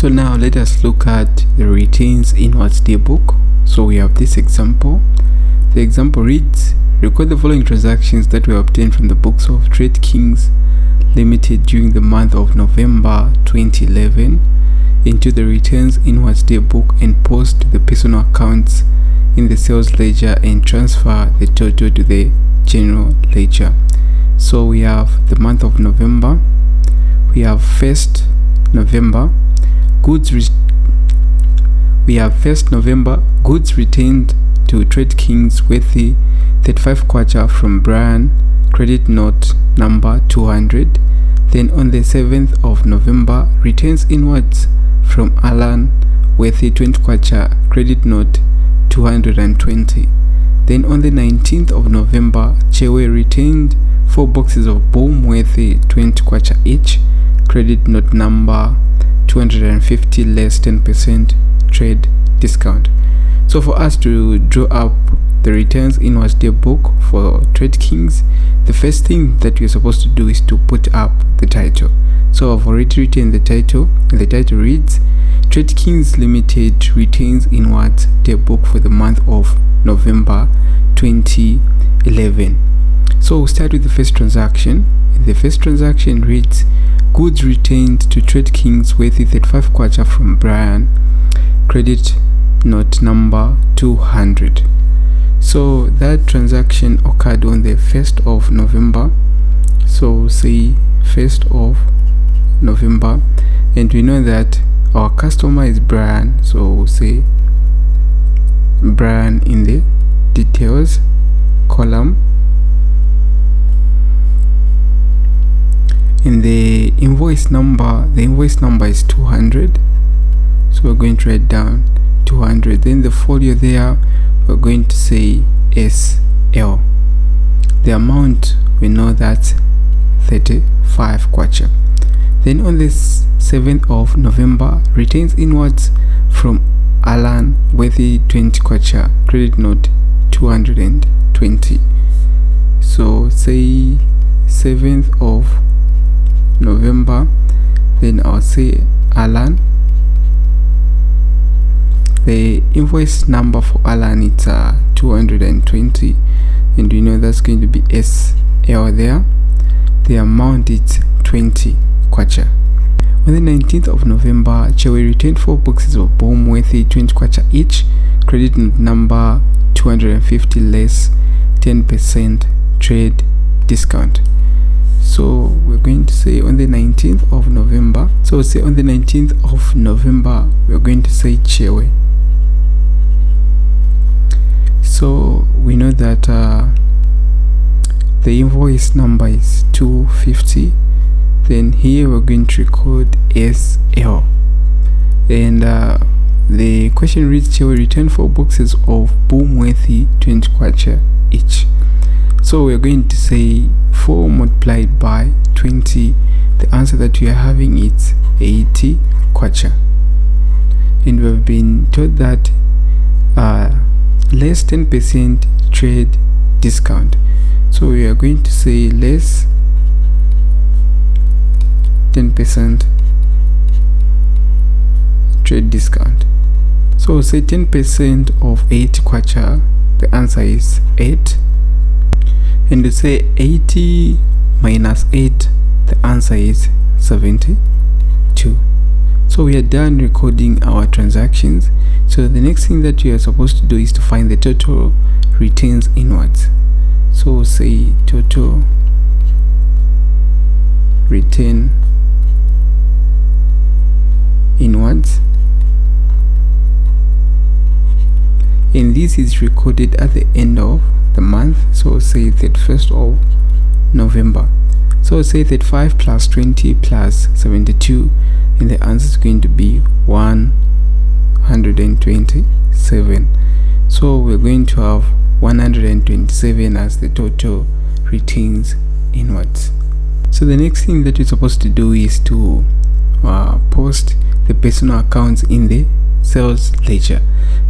So now let us look at the retains inwards daybook. So we have this example. The example reads, record the following transactions that were obtained from the books of Trade Kings Limited during the month of November 2011 into the retains inwards daybook and post the personal accounts in the sales ledger and transfer the total to the general ledger. So we have the month of November. We have 1st November goods goods retained to Trade Kings worthy 35 kwacha from Brian, credit note number 200. Then on the 7th of November, retains inwards from Alan worthy 20 kwacha, credit note 220. Then on the 19th of November, Chewe retained 4 boxes of boom worthy 20 kwacha each, credit note number 250 less 10% trade discount. So for us to draw up the returns inwards daybook for Trade Kings, the first thing that we're supposed to do is to put up the title. So I've already written the title, and the title reads Trade Kings Limited retains inwards daybook for the month of November 2011. So we'll start with the first transaction. The first transaction reads goods retained to Trade Kings worthy 35 kwacha from Brian, credit note number 200. So that transaction occurred on the 1st of November. So say 1st of November, and we know that our customer is Brian, so we'll say Brian in the details column. In the invoice number is 200, so we're going to write down 200. Then the folio there, we're going to say SL. The amount, we know that's 35 kwacha. Then on the 7th of November, retains inwards from Alan worthy 20 kwacha, credit note 220. So say 7th of November, then I'll say Alan. The invoice number for Alan is 220, and we know that's going to be SL there. The amount is 20 kwacha. On the 19th of November, Chewe retained 4 boxes of boom worthy 20 kwacha each, credit note number 250 less 10% trade discount. So we're going to say on the 19th of November. So we'll say on the 19th of November, we're going to say Chewe. So we know that the invoice number is 250. Then here we're going to record SL. And the question reads Chewe returned 4 boxes of boom worthy 20 kwacha each. So we're going to say 4 multiplied by 20. The answer that we are having is 80 kwacha. And we've been told that less 10% trade discount. So we are going to say less 10% trade discount. So we'll say 10% of 80 kwacha. The answer is 8. And to say 80 minus 8, the answer is 72. So we are done recording our transactions. So the next thing that you are supposed to do is to find the total retains inwards. So we'll say total retain inwards, and this is recorded at the end of the month. So we'll say 31st of November. So we'll say 35 plus 20 plus 72, and the answer is going to be 127. So we're going to have 127 as the total retains inwards. So the next thing that you're supposed to do is to post the personal accounts in the sales ledger.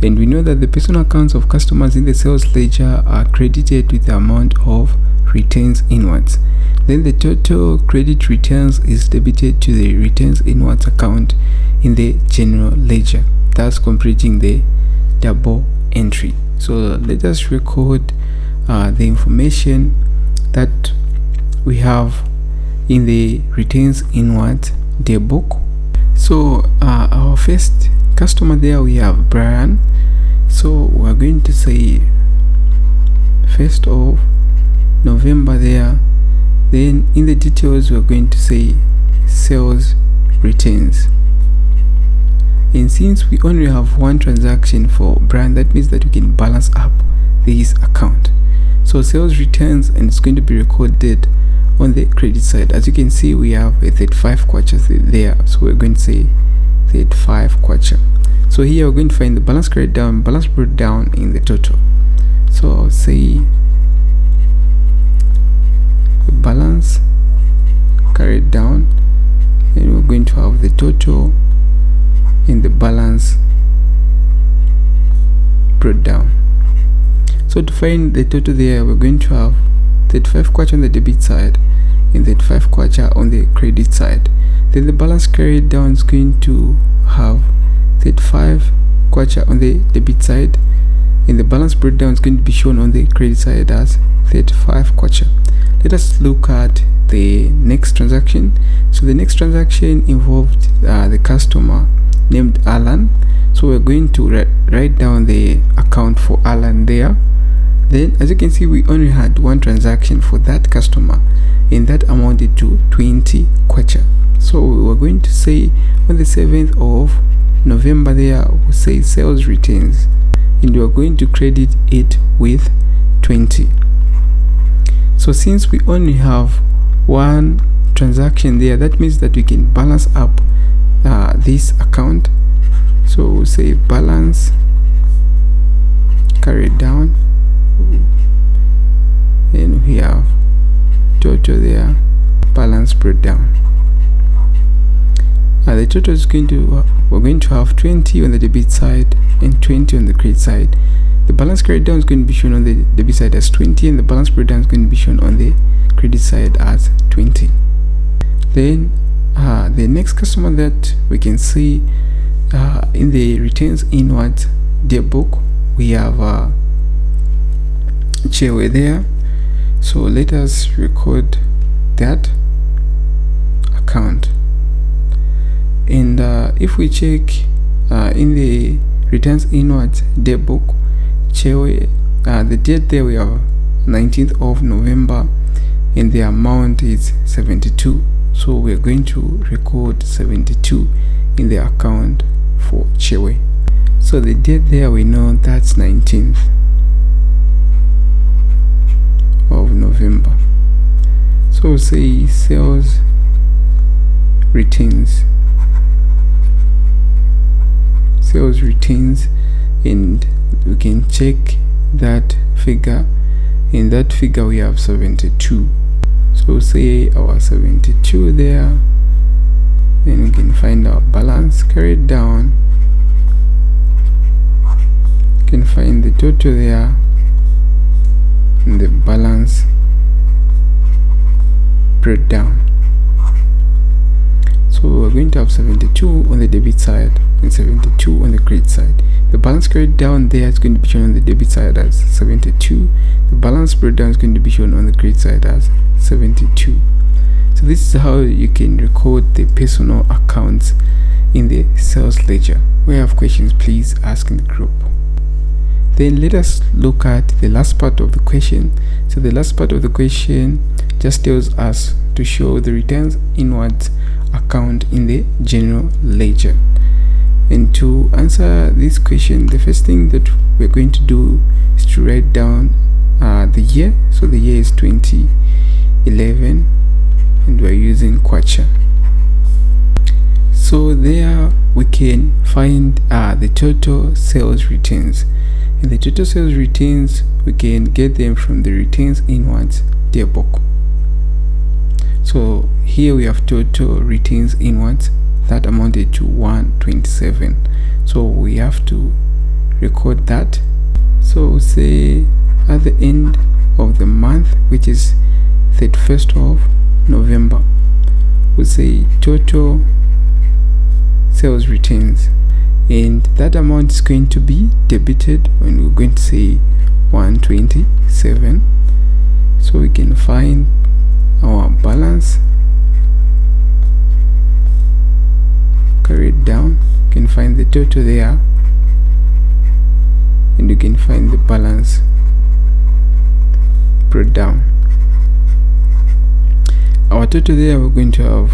And we know that the personal accounts of customers in the sales ledger are credited with the amount of retains inwards. Then the total credit returns is debited to the returns inwards account in the general ledger, thus completing the double entry. So let us record the information that we have in the returns inward daybook. So our first customer there, we have Brian. So we're going to say 1st of November there. Then in the details we're going to say sales returns. And since we only have one transaction for Brian, that means that we can balance up this account. So sales returns, and it's going to be recorded on the credit side. As you can see, we have a 35 kwacha there, so we're going to say 35 kwacha. So here we're going to find the balance carried down, balance brought down in the total. So I'll say the balance carried down, and we're going to have the total and the balance brought down. So to find the total there, we're going to have 35 kwacha on the debit side and 35 kwacha on the credit side. Then the balance carried down is going to have 35 kwacha on the debit side, and the balance brought down is going to be shown on the credit side as 35 kwacha. Let us look at the next transaction. So the next transaction involved the customer named Alan. So we're going to write down the account for Alan there. Then as you can see, we only had one transaction for that customer, and that amounted to 20 kwacha. So we're going to say on the 7th of November there, we'll say sales returns, and we're going to credit it with 20. So since we only have one transaction there, that means that we can balance up this account. So we'll say balance carried down, and we have total there, balance brought down. The total is going to we're going to have 20 on the debit side and 20 on the credit side. The balance carried down is going to be shown on the debit side as 20, and the balance brought down is going to be shown on the credit side as 20. Then the next customer that we can see in the returns inward daybook, we have Siwale there. So let us record that account, and if we check in the returns inward daybook, Siwale, the date there we have 19th of November, and the amount is 72. So we're going to record 72 in the account for Siwale. So the date there, we know that's 19th of November. So we'll say sales returns, and we can check that figure. In that figure we have 72. So we'll say our 72 there, then we can find our balance carried down, you can find the total there and the balance brought down. So we're going to have 72 on the debit side and 72 on the credit side. The balance carried down there is going to be shown on the debit side as 72. The balance brought down is going to be shown on the credit side as 72. So this is how you can record the personal accounts in the sales ledger. Where you have questions, please ask in the group. Then let us look at the last part of the question. So the last part of the question just tells us to show the returns inwards account in the general ledger. And to answer this question, the first thing that we're going to do is to write down the year. So the year is 2011, and we're using kwacha. So there we can find the total sales returns, and the total sales returns we can get them from the returns inwards daybook. So here we have total returns inwards that amounted to 127. So we have to record that. So say at the end of the month, which is 31st of November. We'll say total sales retains, and that amount is going to be debited when we're going to say 127. So we can find our balance, carry it down, you can find the total there, and you can find the balance brought down. Our total there, we're going to have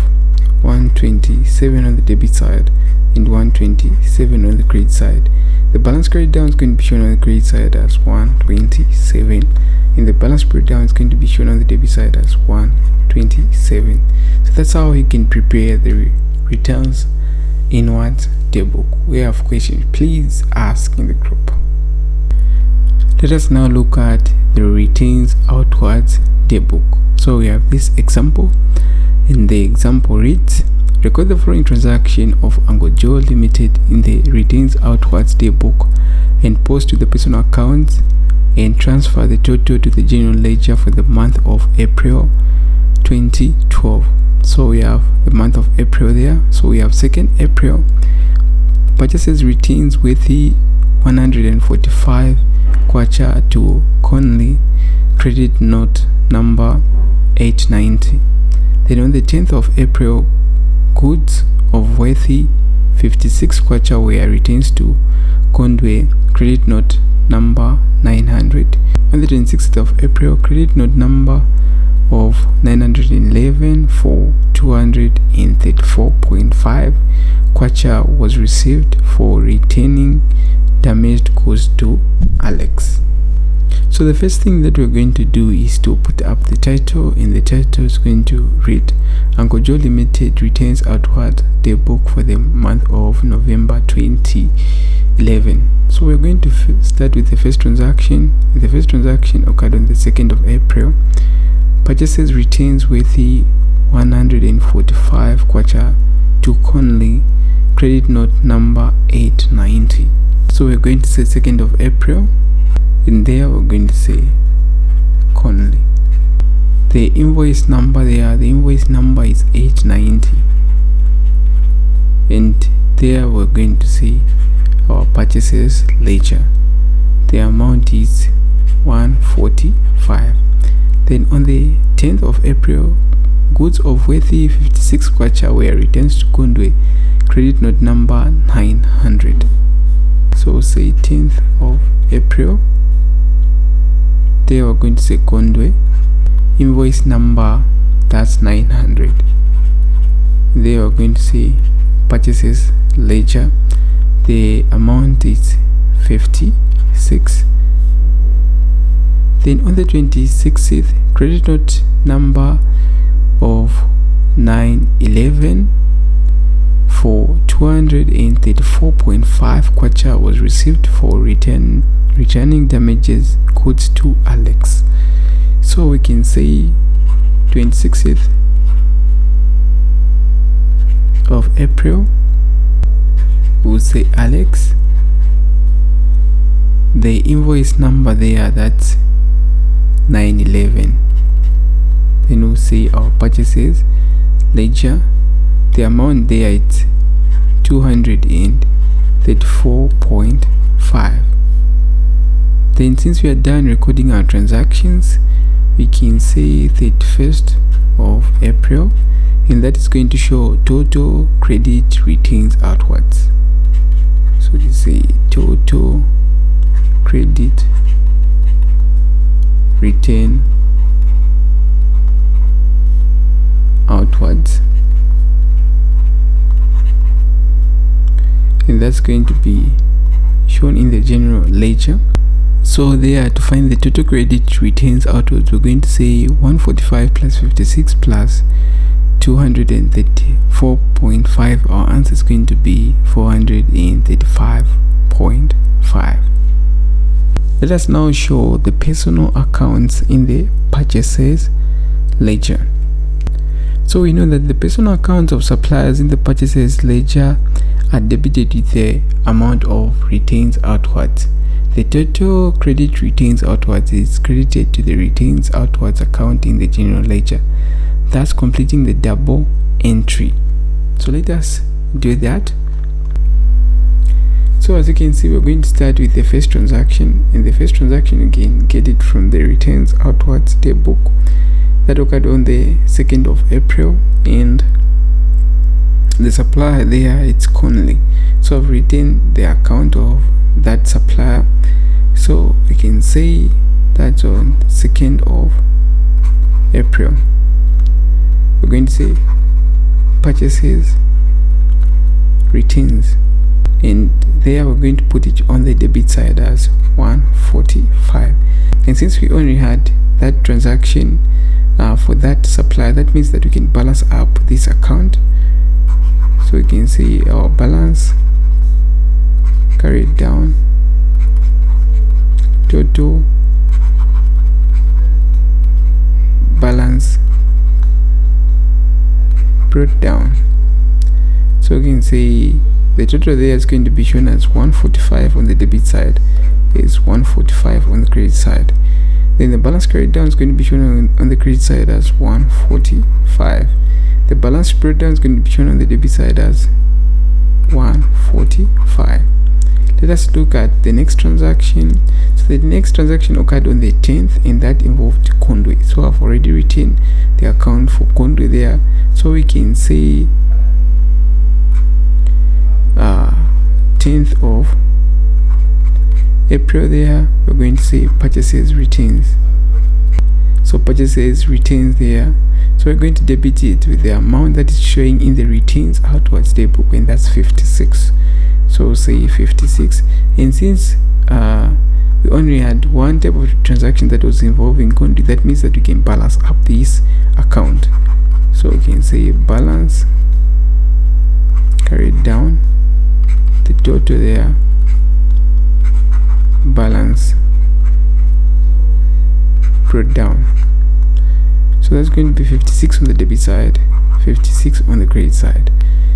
127 on the debit side and 127 on the credit side. The balance carried down is going to be shown on the credit side as 127, and the balance brought down is going to be shown on the debit side as 127. So that's how you can prepare the returns inwards daybook. We have questions, please ask in the group. Let us now look at the retains outwards daybook. So we have this example, and the example reads: record the following transaction of Angojo Limited in the retains outwards daybook and post to the personal accounts, and transfer the total to the general ledger for the month of April 2012. So we have the month of April there. So we have 2nd April, purchases retains with the 145 kwacha to Conley, credit note number 890. Then on the 10th of April, goods of worthy 56 kwacha were retains to Kondwe, credit note number 900. On the 26th of April, credit note number of 911 for 234.5 kwacha was received for retaining damaged goods to Alex. So the first thing that we're going to do is to put up the title, and the title is going to read Angojo Limited retains outward daybook for the month of November 2011. So we're going to start with the first transaction. The first transaction occurred on the 2nd of April. Purchases retains with the 145 kwacha to Conley, credit note number 890. So we're going to say 2nd of April. In there we're going to say Conley. The invoice number there, the invoice number is 890, and there we're going to see our purchases ledger. The amount is 145. Then on the 10th of April, goods of worthy 56 kwacha were returned to Kondwe, credit note number 900. So say 10th of April. There we're going to say Kondwe, invoice number, that's 900. There we're going to say purchases ledger. The amount is 56. Then on the 26th, credit note number of 911 for 234.5 kwacha was received for returning damages goods to Alex. So we can say 26th of April, we'll say Alex. The invoice number there, that's 911. Then we'll say our purchases ledger. The amount there is 234.5. Then since we are done recording our transactions, we can say 31st of April, and that is going to show total credit retains outwards. So you say total credit retain outwards, and that's going to be shown in the general ledger. So there, to find the total credit retains outwards, we're going to say 145 plus 56 plus 234.5. Our answer is going to be 435.5. Let us now show the personal accounts in the purchases ledger. So we know that the personal accounts of suppliers in the purchases ledger are debited with the amount of retains outwards. The total credit retains outwards is credited to the retains outwards account in the general ledger. thus completing the double entry. So let us do that. So as you can see, we're going to start with the first transaction, and the first transaction, again, get it from the returns outwards daybook that occurred on the 2nd of April, and the supplier there, it's Conley. So I've written the account of that supplier, so we can say that's on 2nd of April. We're going to say purchases returns, and there we're going to put it on the debit side as 145. And since we only had that transaction for that supplier, that means that we can balance up this account. So we can see our balance carried down, total balance brought down. So we can see the total there is going to be shown as 145 on the debit side, is 145 on the credit side. Then the balance carried down is going to be shown on the credit side as 145. The balance brought down is going to be shown on the debit side as 145. Let us look at the next transaction. So the next transaction occurred on the 10th, and that involved Conway. So I've already written the account for Conway there. So we can say 10th of April there, we're going to say purchases returns. So purchases returns there, so we're going to debit it with the amount that is showing in the returns outwards table, and that's 56. So we'll say 56. And since we only had one type of transaction that was involving Conway, that means that we can balance up this account. So we can say balance carried down, the total there, balance brought down. So that's going to be 56 on the debit side, 56 on the credit side.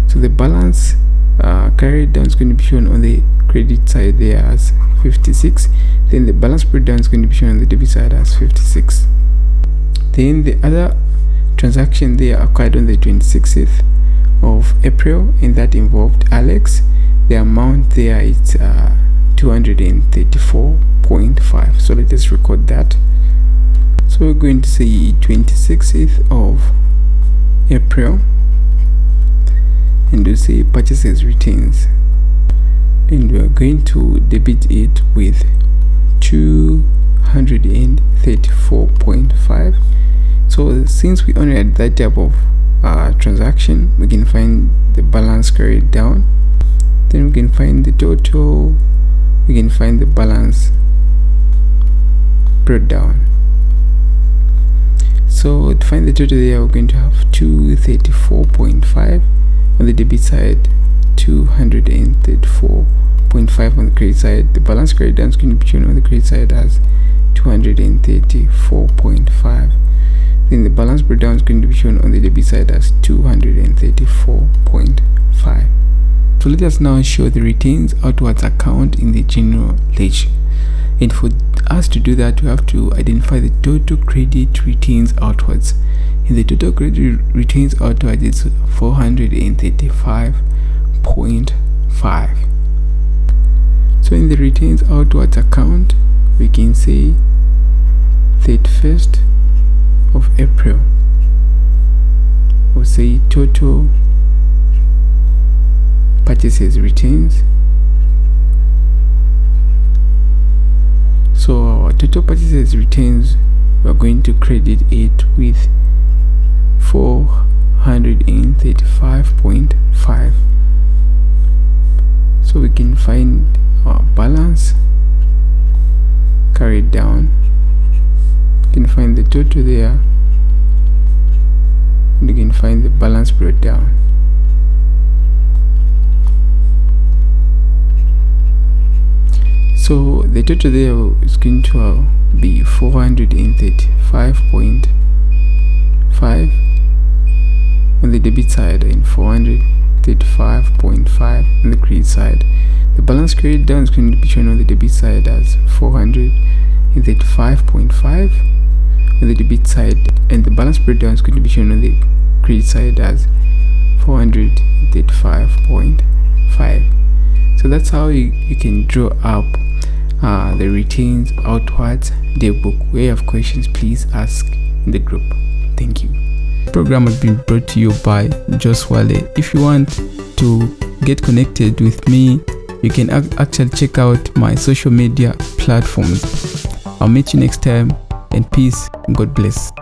So the balance carried down is going to be shown on the credit side there as 56. Then the balance brought down is going to be shown on the debit side as 56. Then the other transaction there occurred on the 26th of April, and that involved Alex. The amount there is 234.5. So let us record that. So we're going to say 26th of April, and we'll say purchases returns, and we're going to debit it with 234.5. So since we only had that type of transaction, we can find the balance carried down, then we can find the total, we can find the balance brought down. So to find the total there, we're going to have 234.5 on the debit side, 234.5 on the credit side. The balance carried down is going to be shown on the credit side as 234.5. Then the balance brought down is going to be shown on the debit side as 234.5. So let us now show the returns outwards account in the general ledger. And for us to do that, we have to identify the total credit returns outwards. And the total credit returns outwards is 435.5. So in the returns outwards account, we can say 31st of April. We'll say total purchases returns. So our total purchases returns, we're going to credit it with 435.5. So we can find our balance carried down, we can find the total there, and we can find the balance brought down. So the total there is going to be 435.5 on the debit side and 435.5 on the credit side. The balance carried down is going to be shown on the debit side as 435.5 on the debit side, and the balance breakdown is going to be shown on the credit side as 435.5. so that's how you can draw up the retains outwards daybook. Where you have questions, please ask in the group. Thank you. The program has been brought to you by Siwale. If you want to get connected with me, you can actually check out my social media platforms. I'll meet you next time, and peace and God bless.